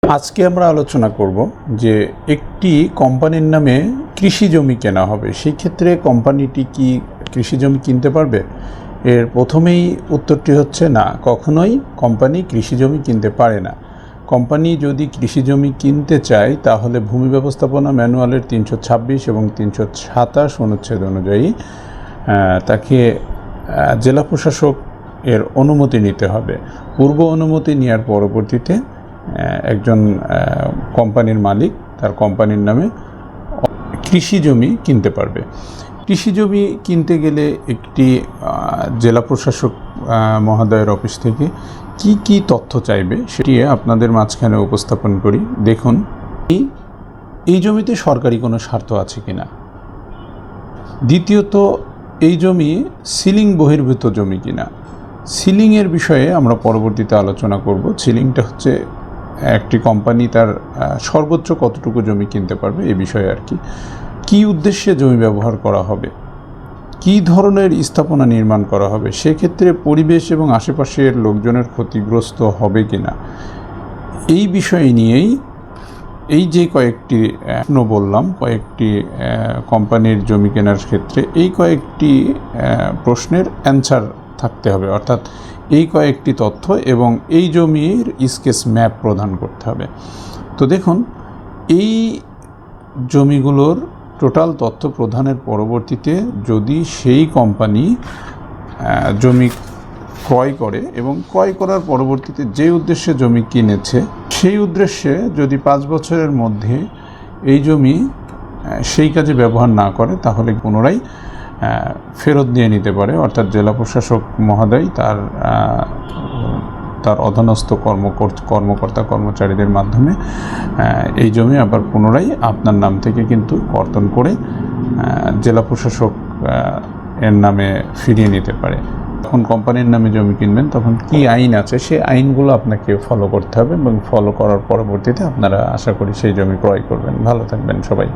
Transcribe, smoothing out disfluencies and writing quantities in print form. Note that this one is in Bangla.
আজকে আমরা আলোচনা করব যে একটি কোম্পানির নামে কৃষি জমি কেনা হবে, সেই ক্ষেত্রে কোম্পানিটি কি কৃষি জমি কিনতে পারবে? এর প্রথমেই উত্তরটি হচ্ছে না, কখনোই কোম্পানি কৃষি জমি কিনতে পারে না। কোম্পানি যদি কৃষি জমি কিনতে চায় তাহলে ভূমি ব্যবস্থাপনা ম্যানুয়ালের 326 এবং 327 অনুচ্ছেদ অনুযায়ী তাকে জেলা প্রশাসক এর অনুমতি নিতে হবে। পূর্ব অনুমতি নেওয়ার পরবর্তীতে একজন কোম্পানির মালিক তার কোম্পানির নামে কৃষি জমি কিনতে পারবে। কৃষি জমি কিনতে গেলে একটি জেলা প্রশাসক মহোদয়ের অফিস থেকে কি কি তথ্য চাইবে সেটি আপনাদের মাঝখানে উপস্থাপন করি। দেখুন, এই জমিতে সরকারি কোনো স্বার্থ আছে কিনা। দ্বিতীয়ত, এই জমি সিলিং বহির্ভূত জমি কিনা। সিলিংয়ের বিষয়ে আমরা পরবর্তীতে আলোচনা করব। সিলিংটা হচ্ছে একটি কোম্পানি তার সর্বোচ্চ কতটুকু জমি কিনতে পারবে এ বিষয়ে আর কি। কী উদ্দেশ্যে জমি ব্যবহার করা হবে, কী ধরনের স্থাপনা নির্মাণ করা হবে, সেক্ষেত্রে পরিবেশ এবং আশেপাশের লোকজনের ক্ষতিগ্রস্ত হবে কিনা, এই বিষয় নিয়েই এই যে কয়েকটি বললাম, কয়েকটি কোম্পানির জমি কেনার ক্ষেত্রে এই কয়েকটি প্রশ্নের অ্যান্সার থাকতে হবে, অর্থাৎ এই কয়েকটি তথ্য এবং এই জমির স্কেচ ম্যাপ প্রদান করতে হবে। তো দেখুন, এই জমিগুলোর টোটাল তথ্য প্রদানের পরবর্তীতে যদি সেই কোম্পানি জমি ক্রয় করে এবং ক্রয় করার পরবর্তীতে যে উদ্দেশ্যে জমি কিনেছে সেই উদ্দেশ্যে যদি 5 বছরের মধ্যে এই জমি সেই কাজে ব্যবহার না করে তাহলে পুনরায় ফেরত দিয়ে নিতে পারে, অর্থাৎ জেলা প্রশাসক মহোদয় তার অধীনস্থ কর্মকর্তা কর্মচারীদের মাধ্যমে এই জমি আবার পুনরায় আপনার নাম থেকে কিন্তু কর্তন করে জেলা প্রশাসক এর নামে ফিরিয়ে নিতে পারে। যখন কোম্পানির নামে জমি কিনবেন তখন কি আইন আছে সেই আইনগুলো আপনাকে ফলো করতে হবে এবং ফলো করার পরবর্তীতে আপনারা আশা করি সেই জমি ক্রয় করবেন। ভালো থাকবেন সবাই।